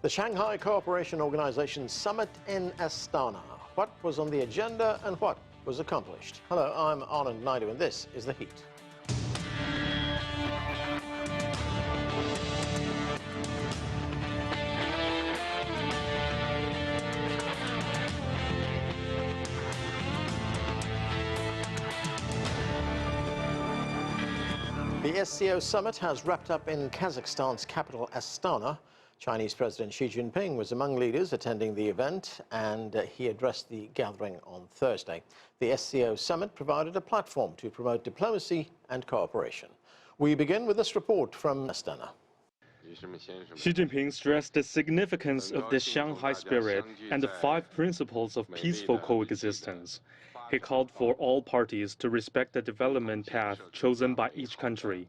The Shanghai Cooperation Organization summit in Astana. What was on the agenda and what was accomplished? Hello, I'm Anand Naidu and this is The Heat. The SCO summit has wrapped up in Kazakhstan's capital, Astana. Chinese President Xi Jinping was among leaders attending the event, and he addressed the gathering on Thursday. The SCO summit provided a platform to promote diplomacy and cooperation. We begin with this report from Astana. Xi Jinping stressed the significance of the Shanghai spirit and the 5 principles of peaceful coexistence. He called for all parties to respect the development path chosen by each country.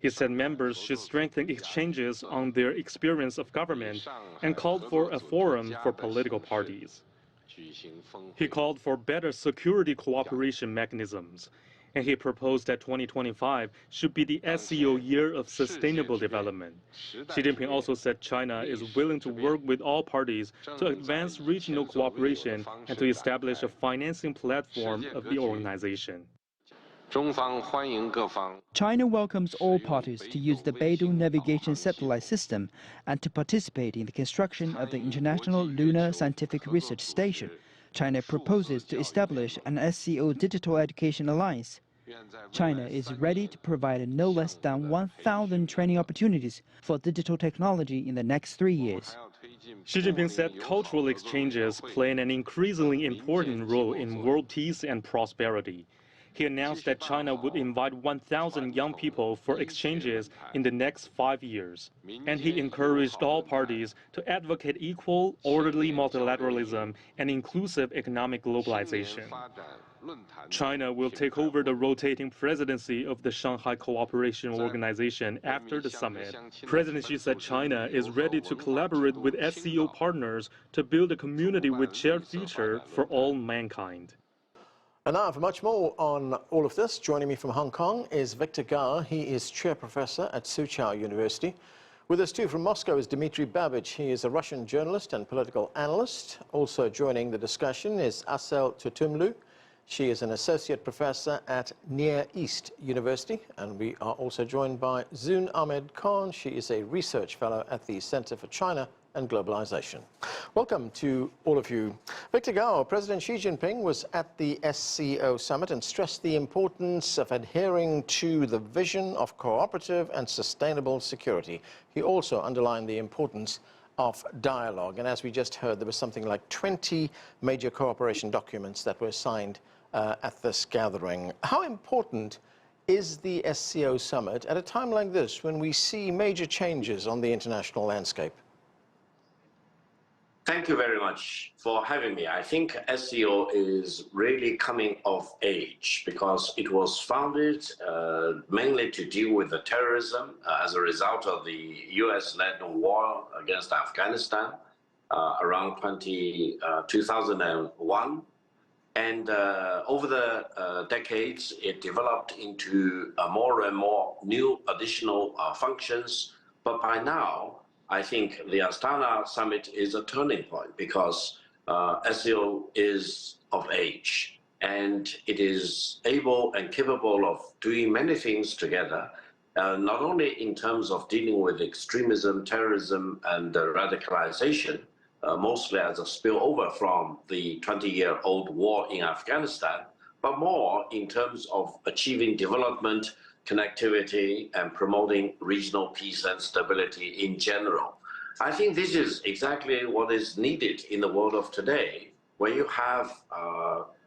He said members should strengthen exchanges on their experience of government and called for a forum for political parties. He called for better security cooperation mechanisms, and he proposed that 2025 should be the SCO year of sustainable development. Xi Jinping also said China is willing to work with all parties to advance regional cooperation and to establish a financing platform of the organization. China welcomes all parties to use the Beidou navigation satellite system and to participate in the construction of the International Lunar Scientific Research Station. China proposes to establish an SCO digital education alliance. China is ready to provide no less than 1,000 training opportunities for digital technology in the next 3 years. Xi Jinping said cultural exchanges play an increasingly important role in world peace and prosperity. He announced that China would invite 1,000 young people for exchanges in the next 5 years. And he encouraged all parties to advocate equal, orderly multilateralism and inclusive economic globalization. China will take over the rotating presidency of the Shanghai Cooperation Organization after the summit. President Xi said China is ready to collaborate with SCO partners to build a community with shared future for all mankind. And now for much more on all of this, joining me from Hong Kong is Victor Gao. He is chair professor at Soochow University. With us too from Moscow is Dmitry Babich. He is a Russian journalist and political analyst. Also joining the discussion is Assel Tutumlu. She is an associate professor at Near East University. And we are also joined by Zoon Ahmed Khan. She is a research fellow at the Center for China and Globalization. Welcome to all of you. Victor Gao, President Xi Jinping was at the SCO summit and stressed the importance of adhering to the vision of cooperative and sustainable security. He also underlined the importance of dialogue. And as we just heard, there was something like 20 major cooperation documents that were signed at this gathering. How important is the SCO summit at a time like this when we see major changes on the international landscape? Thank you very much for having me. I think SCO is really coming of age because it was founded mainly to deal with the terrorism as a result of the US-led war against Afghanistan around 2001. And over the decades, it developed into more and more new additional functions. But by now, I think the Astana summit is a turning point because SCO is of age and it is able and capable of doing many things together, not only in terms of dealing with extremism, terrorism, and radicalization, mostly as a spillover from the 20-year-old war in Afghanistan, but more in terms of achieving development, connectivity, and promoting regional peace and stability in general. I think this is exactly what is needed in the world of today, where you have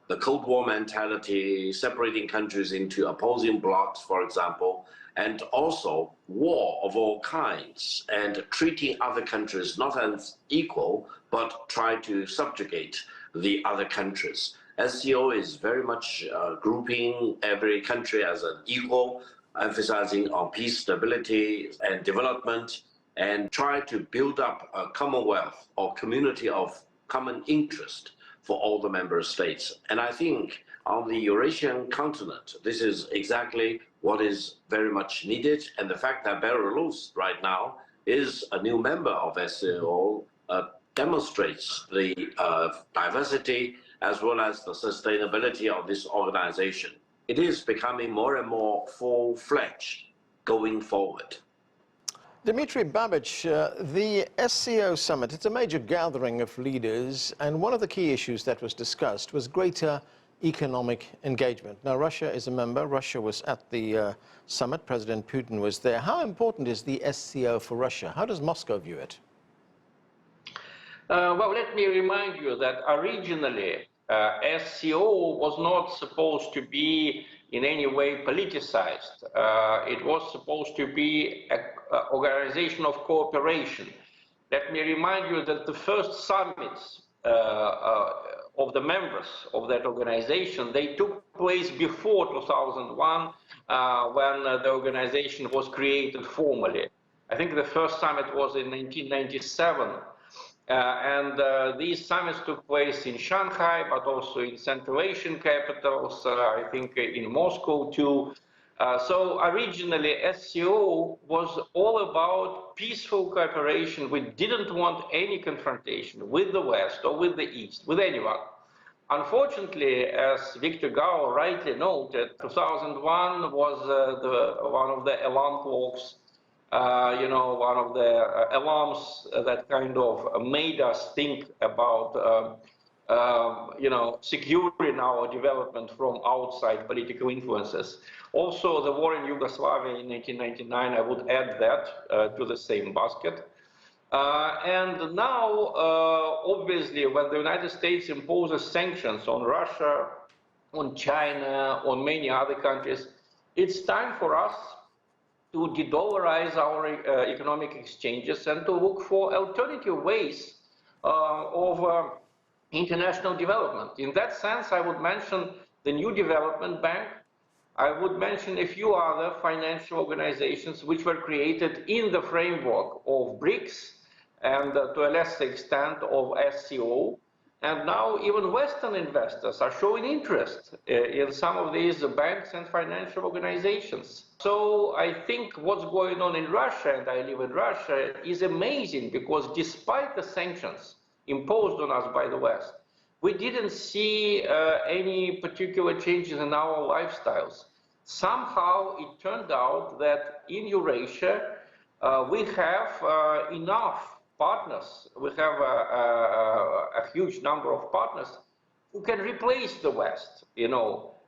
the Cold War mentality, separating countries into opposing blocs, for example, and also war of all kinds, and treating other countries not as equal, but try to subjugate the other countries. SCO is very much grouping every country as an equal, emphasizing on peace, stability, and development, and try to build up a commonwealth or community of common interest for all the member states. And I think on the Eurasian continent, this is exactly what is very much needed. And the fact that Belarus right now is a new member of SCO demonstrates the diversity as well as the sustainability of this organization. It is becoming more and more full-fledged going forward. Dmitry Babich, the SCO summit, it's a major gathering of leaders, and one of the key issues that was discussed was greater economic engagement. Now, Russia is a member. Russia was at the summit. President Putin was there. How important is the SCO for Russia? How does Moscow view it? Well, let me remind you that originally SCO was not supposed to be in any way politicized. It was supposed to be an organization of cooperation. Let me remind you that the first summits of the members of that organization, they took place before 2001, when the organization was created formally. I think the first summit was in 1997. These summits took place in Shanghai, but also in Central Asian capitals, I think in Moscow too. So originally SCO was all about peaceful cooperation. We didn't want any confrontation with the West or with the East, with anyone. Unfortunately, as Victor Gao rightly noted, 2001 was one of the alarm clocks, one of the alarms that kind of made us think about, securing our development from outside political influences. Also, the war in Yugoslavia in 1999, I would add that to the same basket. And now, obviously, when the United States imposes sanctions on Russia, on China, on many other countries, it's time for us to de-dollarize our economic exchanges and to look for alternative ways of international development. In that sense, I would mention the New Development Bank. I would mention a few other financial organizations which were created in the framework of BRICS and to a lesser extent of SCO. And now even Western investors are showing interest in some of these banks and financial organizations. So I think what's going on in Russia, and I live in Russia, is amazing, because despite the sanctions imposed on us by the West, we didn't see any particular changes in our lifestyles. Somehow it turned out that in Eurasia we have enough partners, we have a huge number of partners who can replace the West.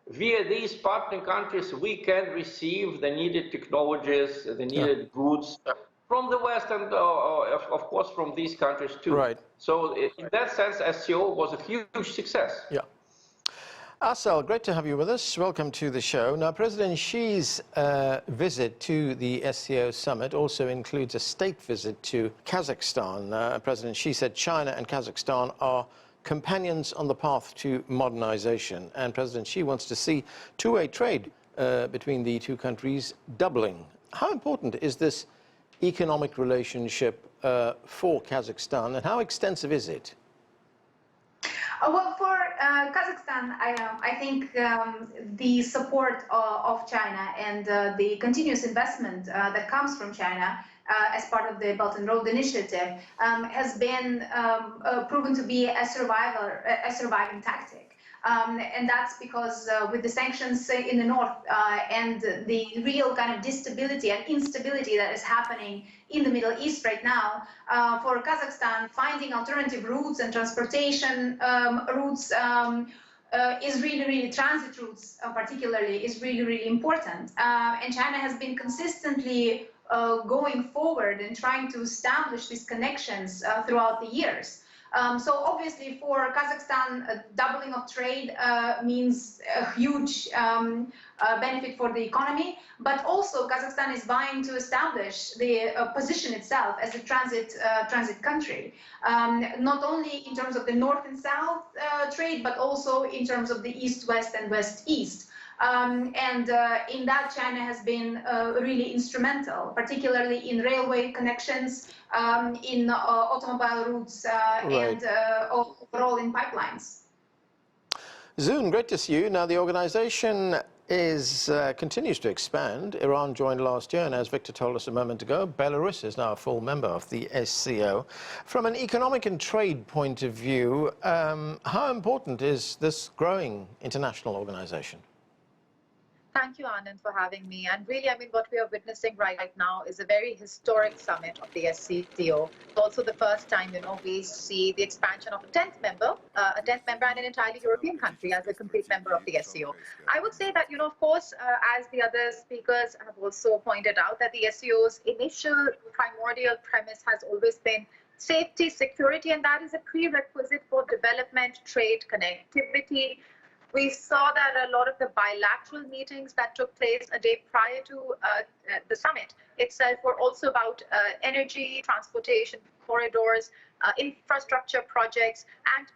Via these partner countries, we can receive the needed technologies, the needed goods from the West, and of course from these countries too. Right. So in that sense, SCO was a huge success. Yeah. Assel, great to have you with us. Welcome to the show. Now, President Xi's visit to the SCO summit also includes a state visit to Kazakhstan. President Xi said China and Kazakhstan are companions on the path to modernization, and President Xi wants to see two-way trade between the two countries doubling. How important is this economic relationship for Kazakhstan, and how extensive is it? Well, for Kazakhstan, I think the support of China and the continuous investment that comes from China as part of the Belt and Road Initiative has been proven to be a surviving tactic. And that's because with the sanctions in the north and the real kind of instability that is happening in the Middle East right now, for Kazakhstan, finding alternative routes and transportation routes is really transit routes particularly, is really important. And China has been consistently going forward and trying to establish these connections throughout the years. So obviously for Kazakhstan, a doubling of trade means a huge benefit for the economy, but also Kazakhstan is vying to establish the position itself as a transit country, not only in terms of the north and south trade, but also in terms of the east-west and west-east. And in that, China has been really instrumental, particularly in railway connections, in automobile routes, and overall in pipelines. Zoon, great to see you. Now, the organization continues to expand. Iran joined last year, and as Victor told us a moment ago, Belarus is now a full member of the SCO. From an economic and trade point of view, how important is this growing international organization? Thank you, Anand, for having me. And really, I mean, what we are witnessing right now is a very historic summit of the SCO. It's also the first time, we see the expansion of a 10th member and an entirely European country as a complete member of the SCO. I would say that, of course, as the other speakers have also pointed out, that the SCO's initial primordial premise has always been safety, security, and that is a prerequisite for development, trade, connectivity. We saw that a lot of the bilateral meetings that took place a day prior to the summit itself were also about energy, transportation, corridors, infrastructure projects, and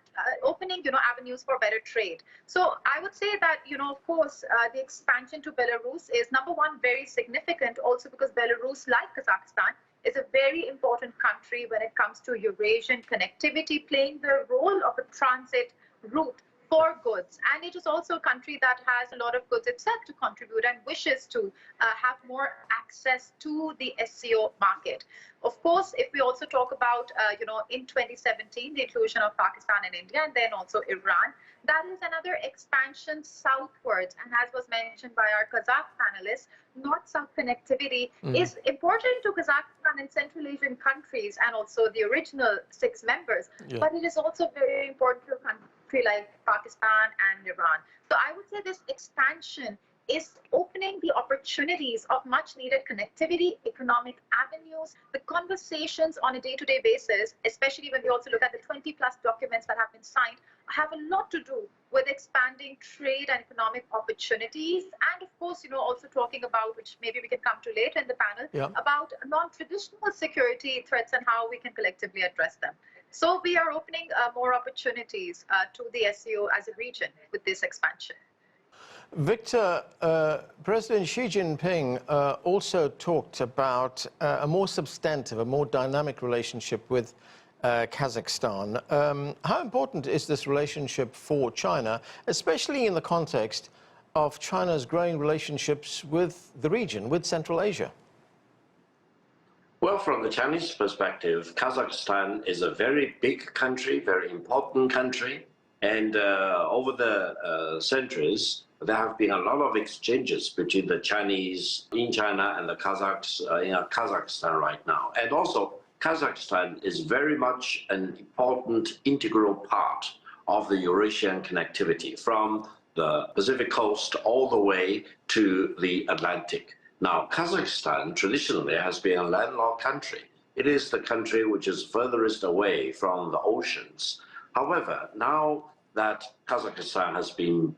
opening, avenues for better trade. So I would say that, of course, the expansion to Belarus is, number one, very significant also because Belarus, like Kazakhstan, is a very important country when it comes to Eurasian connectivity, playing the role of a transit route for goods. And it is also a country that has a lot of goods itself to contribute and wishes to have more access to the SCO market. Of course, if we also talk about, in 2017, the inclusion of Pakistan and India, and then also Iran, that is another expansion southwards. And as was mentioned by our Kazakh panelists, north-south connectivity is important to Kazakhstan and Central Asian countries and also the original 6 members. Yeah. But it is also very important to a country like Pakistan and Iran. So I would say this expansion is opening the opportunities of much needed connectivity, economic avenues, the conversations on a day-to-day basis, especially when we also look at the 20+ documents that have been signed, have a lot to do with expanding trade and economic opportunities. And of course, also talking about, which maybe we can come to later in the panel, about non-traditional security threats and how we can collectively address them. So we are opening more opportunities to the SCO as a region with this expansion. Victor, President Xi Jinping also talked about a more substantive, a more dynamic relationship with Kazakhstan. How important is this relationship for China, especially in the context of China's growing relationships with the region, with Central Asia? Well, from the Chinese perspective, Kazakhstan is a very big country, very important country. And over the centuries, there have been a lot of exchanges between the Chinese in China and the Kazakhs in Kazakhstan right now. And also, Kazakhstan is very much an important integral part of the Eurasian connectivity from the Pacific coast all the way to the Atlantic. Now, Kazakhstan traditionally has been a landlocked country. It is the country which is furthest away from the oceans. However, now that Kazakhstan has been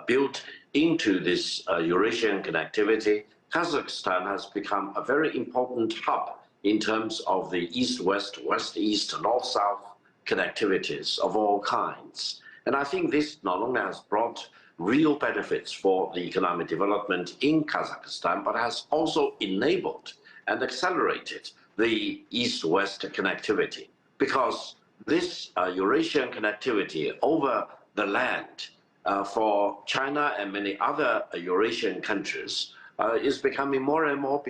built into this Eurasian connectivity, Kazakhstan has become a very important hub in terms of the east-west, west-east, north-south connectivities of all kinds. And I think this not only has brought real benefits for the economic development in Kazakhstan, but has also enabled and accelerated the east-west connectivity, because this Eurasian connectivity over the land for China and many other Eurasian countries is becoming more and more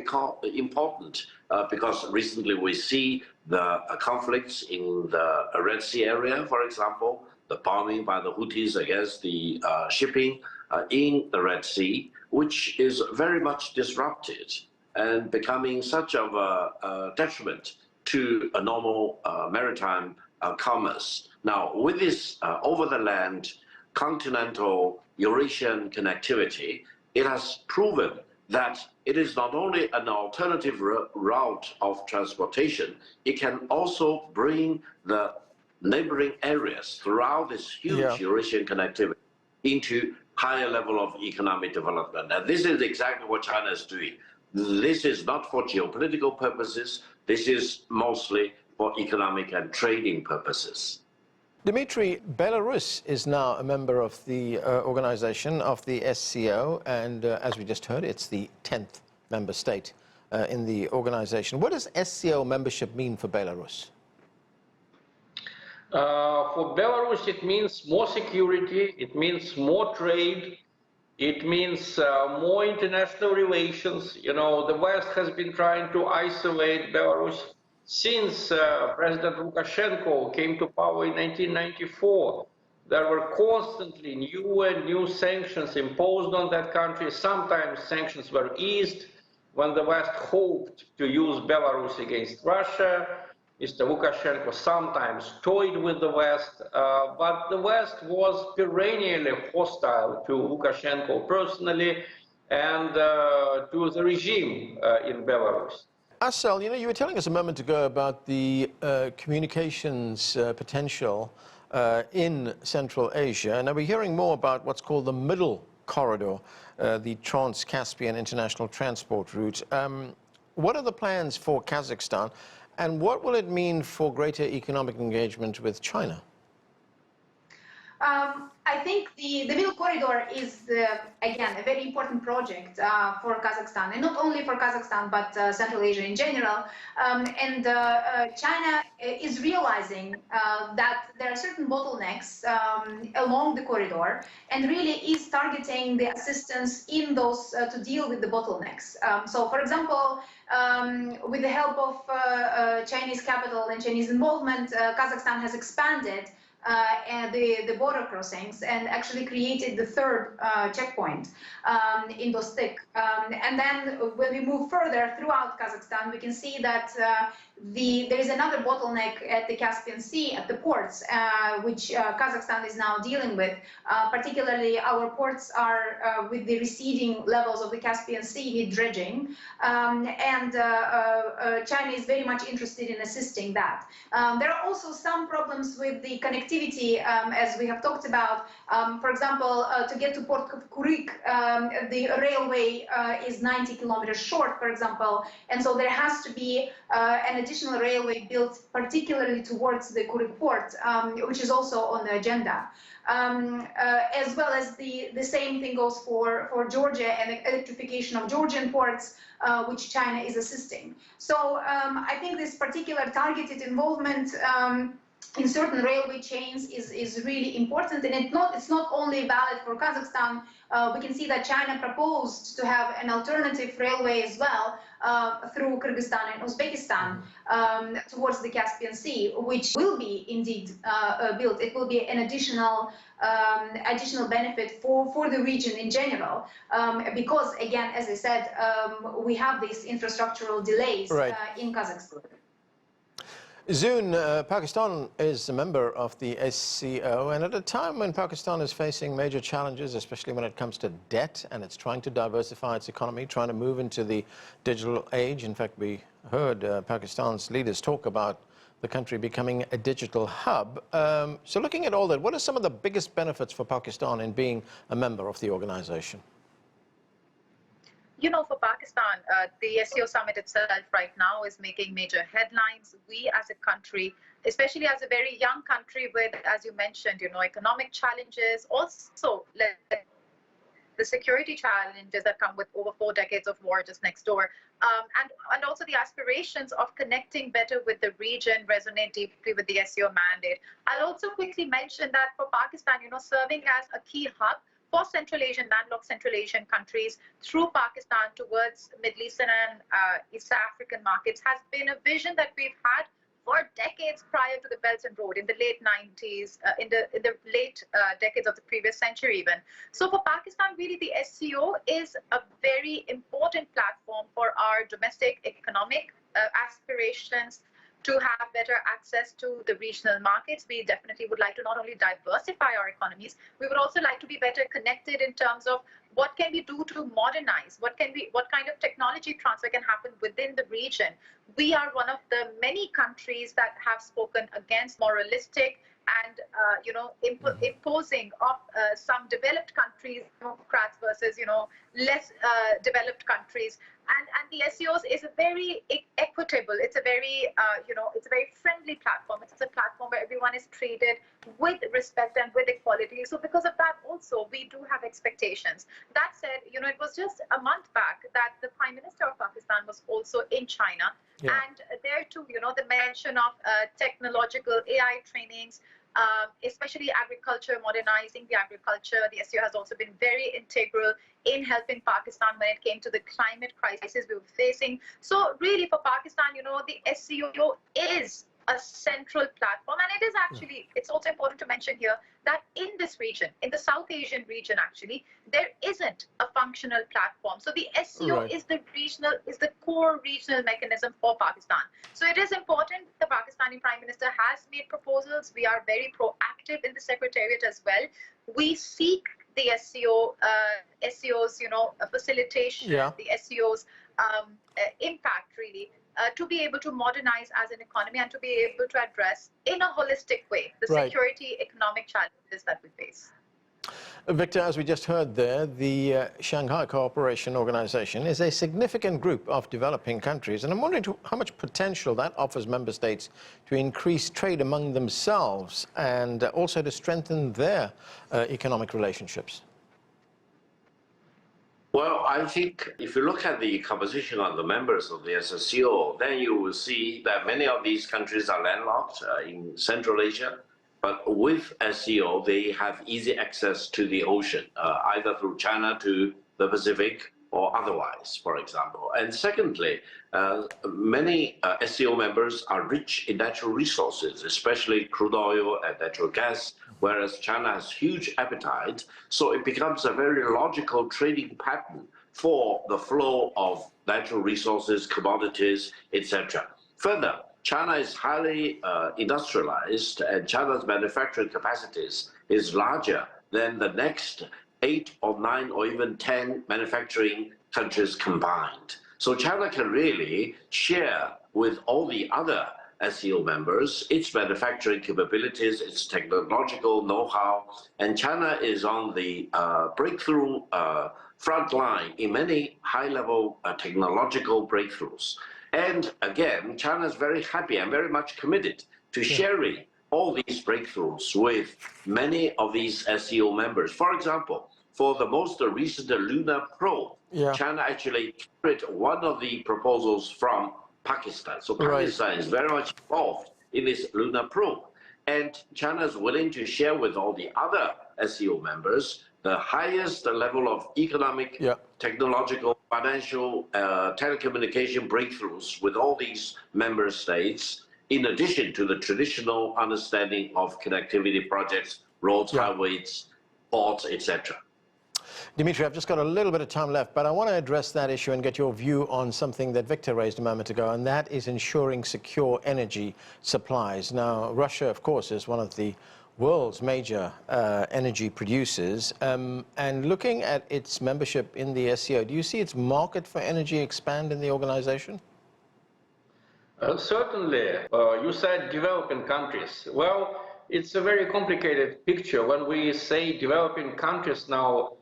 important because recently we see the conflicts in the Red Sea area, for example, the bombing by the Houthis against the shipping in the Red Sea, which is very much disrupted and becoming such of a detriment to a normal maritime commerce. Now, with this over-the-land continental Eurasian connectivity, it has proven that it is not only an alternative route of transportation, it can also bring the neighboring areas throughout this huge Eurasian connectivity into higher level of economic development. And this is exactly what China is doing. This is not for geopolitical purposes. This is mostly for economic and trading purposes. Dmitry, Belarus is now a member of the organization of the SCO, and as we just heard, it's the 10th member state in the organization. What does SCO membership mean for Belarus? For Belarus, it means more security, it means more trade, It means more international relations. You know, the West has been trying to isolate Belarus since President Lukashenko came to power in 1994. There were constantly new and new sanctions imposed on that country. Sometimes sanctions were eased when the West hoped to use Belarus against Russia. Mr. Lukashenko sometimes toyed with the West, but the West was perennially hostile to Lukashenko personally and to the regime in Belarus. Assel, you know, you were telling us a moment ago about the communications potential in Central Asia. Now we're hearing more about what's called the Middle Corridor, the Trans-Caspian International Transport Route. What are the plans for Kazakhstan, and what will it mean for greater economic engagement with China? I think the Middle Corridor is, again, a very important project for Kazakhstan, and not only for Kazakhstan, but Central Asia in general. China is realizing that there are certain bottlenecks along the corridor, and really is targeting the assistance in those to deal with the bottlenecks. So, for example, with the help of Chinese capital and Chinese involvement, Kazakhstan has expanded the border crossings and actually created the third checkpoint in Dostik. And then when we move further throughout Kazakhstan, we can see that there is another bottleneck at the Caspian Sea, at the ports, which Kazakhstan is now dealing with. Particularly, our ports are with the receding levels of the Caspian Sea need dredging, and China is very much interested in assisting that. There are also some problems with the connectivity, as we have talked about. For example, to get to Port of Kuryk, the railway is 90 kilometers short, for example, and so there has to be an additional railway built particularly towards the Kuryk port, which is also on the agenda. As well as the same thing goes for Georgia and the electrification of Georgian ports, which China is assisting. So I think this particular targeted involvement in certain railway chains is really important, and it's not only valid for Kazakhstan. We can see that China proposed to have an alternative railway as well through Kyrgyzstan and Uzbekistan towards the Caspian Sea, which will be indeed built. It will be an additional benefit for the region in general, because again, as I said, we have these infrastructural delays in Kazakhstan. Zoon, Pakistan is a member of the SCO, and at a time when Pakistan is facing major challenges, especially when it comes to debt, and it's trying to diversify its economy, trying to move into the digital age. In fact, we heard Pakistan's leaders talk about the country becoming a digital hub. So looking at all that, what are some of the biggest benefits for Pakistan in being a member of the organization? You know, for Pakistan, the SCO summit itself right now is making major headlines. We as a country, especially as a very young country with, as you mentioned, you know, economic challenges, also the security challenges that come with over 4 decades of war just next door, and also the aspirations of connecting better with the region resonate deeply with the SCO mandate. I'll also quickly mention that for Pakistan, you know, serving as a key hub for Central Asian, landlocked Central Asian countries through Pakistan towards Middle Eastern and East African markets has been a vision that we've had for decades prior to the Belt and Road in the late 90s, in the late decades of the previous century even. So for Pakistan, really the SCO is a very important platform for our domestic economic aspirations, to have better access to the regional markets. We definitely would like to not only diversify our economies, we would also like to be better connected in terms of what can we do to modernize, what kind of technology transfer can happen within the region. We are one of the many countries that have spoken against moralistic and you know, imposing of some developed countries, democrats versus, you know, less developed countries. And the SCOs is a very equitable, it's a very, you know, it's a very friendly platform. It's a platform where everyone is treated with respect and with equality. So because of that also, we do have expectations. That said, you know, it was just a month back that the Prime Minister of Pakistan was also in China. Yeah. And there too, you know, the mention of technological AI trainings, especially agriculture, modernizing the agriculture. The SCO has also been very integral in helping Pakistan when it came to the climate crisis we were facing. So really for Pakistan, the SCO is a central platform, and it is actually, it's also important to mention here that in this region, in the South Asian region actually, there isn't a functional platform. So the SCO is the core regional mechanism for Pakistan. So it is important the Pakistani Prime Minister has made proposals. We are very proactive in the Secretariat as well. We seek the SCO's, facilitation, the SCO's impact really, to be able to modernize as an economy and to be able to address in a holistic way the security economic challenges that we face. Victor, as we just heard there, the Shanghai Cooperation Organization is a significant group of developing countries, and I'm wondering how much potential that offers member states to increase trade among themselves and also to strengthen their economic relationships. Well, I think if you look at the composition of the members of the SCO, then you will see that many of these countries are landlocked in Central Asia. But with SCO, they have easy access to the ocean, either through China to the Pacific or otherwise, for example. And secondly, many SCO members are rich in natural resources, especially crude oil and natural gas, whereas China has huge appetite. So it becomes a very logical trading pattern for the flow of natural resources, commodities, etc. Further, China is highly industrialized, and China's manufacturing capacities is larger than the next 8 or 9 or even 10 manufacturing countries combined. So China can really share with all the other SCO members its manufacturing capabilities, its technological know-how, and China is on the breakthrough front line in many high-level technological breakthroughs. And again, China is very happy and very much committed to sharing all these breakthroughs with many of these SCO members. For example, for the most recent lunar probe, China actually carried one of the proposals from Pakistan. So Pakistan is very much involved in this lunar probe. And China is willing to share with all the other SCO members the highest level of economic, technological, financial, telecommunication breakthroughs with all these member states, in addition to the traditional understanding of connectivity projects, roads, highways, ports, etc. Dmitry, I've just got a little bit of time left, but I want to address that issue and get your view on something that Victor raised a moment ago, and that is ensuring secure energy supplies. Now, Russia, of course, is one of the world's major energy producers, and looking at its membership in the SCO, do you see its market for energy expand in the organization? Certainly. You said developing countries. Well, it's a very complicated picture. When we say developing countries now,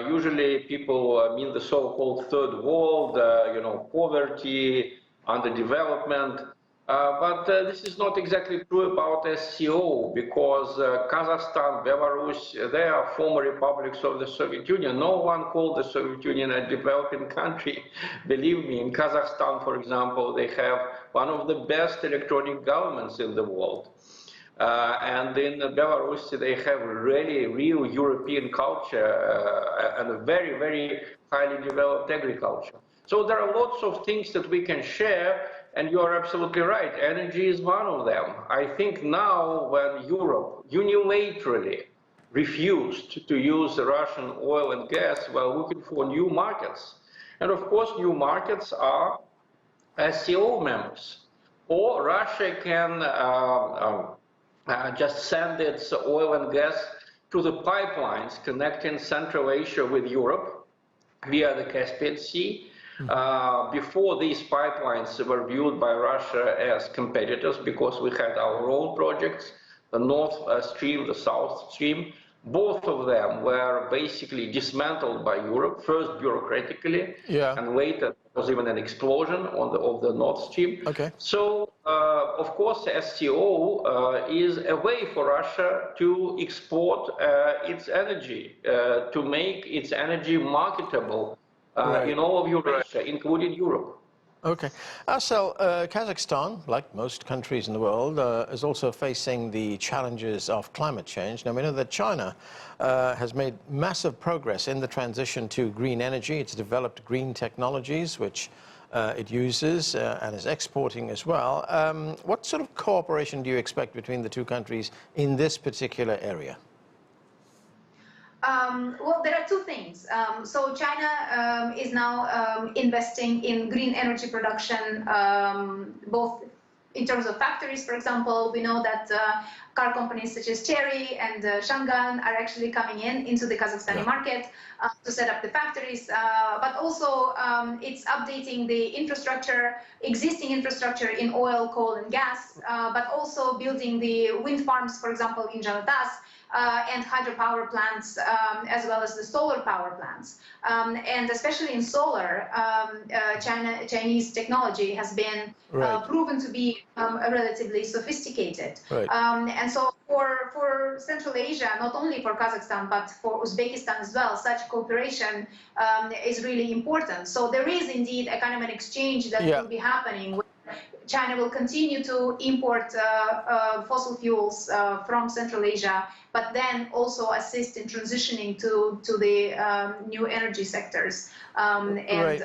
usually people mean the so-called third world, poverty, underdevelopment. But this is not exactly true about SCO, because Kazakhstan, Belarus, they are former republics of the Soviet Union. No one called the Soviet Union a developing country. Believe me, in Kazakhstan, for example, they have one of the best electronic governments in the world. And in Belarus, they have really real European culture and a very, very highly developed agriculture. So there are lots of things that we can share. And you are absolutely right, energy is one of them. I think now when Europe unilaterally refused to use Russian oil and gas, we're looking for new markets. And of course, new markets are SCO members. Or Russia can just send its oil and gas to the pipelines connecting Central Asia with Europe via the Caspian Sea. Before these pipelines were viewed by Russia as competitors, because we had our own projects, the North Stream, the South Stream. Both of them were basically dismantled by Europe, first bureaucratically, and later there was even an explosion of the North Stream. So, of course, SCO is a way for Russia to export its energy, to make its energy marketable in all of Eurasia, including Europe. Okay. So Kazakhstan, like most countries in the world, is also facing the challenges of climate change. Now, we know that China has made massive progress in the transition to green energy. It's developed green technologies, which it uses and is exporting as well. What sort of cooperation do you expect between the two countries in this particular area? Well, there are two things. So China is now investing in green energy production, both in terms of factories, for example. We know that car companies such as Chery and Shanghai are actually coming into the Kazakhstani market to set up the factories, but also it's updating the infrastructure, existing infrastructure in oil, coal and gas, but also building the wind farms, for example, in Janatas, and hydropower plants, as well as the solar power plants. And especially in solar, Chinese technology has been proven to be relatively sophisticated. And so for Central Asia, not only for Kazakhstan, but for Uzbekistan as well, such cooperation is really important. So there is indeed a kind of an exchange that will be happening. China will continue to import fossil fuels from Central Asia, but then also assist in transitioning to the new energy sectors and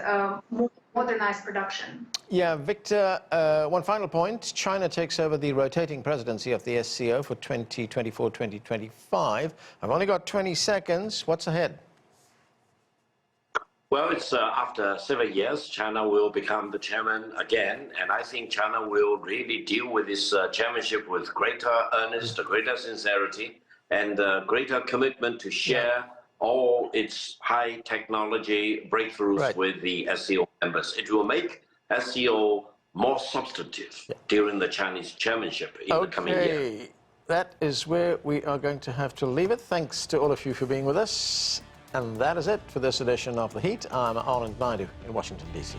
more modernized production. Yeah, Victor, one final point. China takes over the rotating presidency of the SCO for 2024-2025. I've only got 20 seconds. What's ahead? Well, it's after 7 years, China will become the chairman again, and I think China will really deal with this chairmanship with greater earnest, greater sincerity, and greater commitment to share all its high technology breakthroughs with the SCO members. It will make SCO more substantive during the Chinese chairmanship in the coming year. That is where we are going to have to leave it. Thanks to all of you for being with us. And that is it for this edition of The Heat. I'm Anand Naidu in Washington, D.C.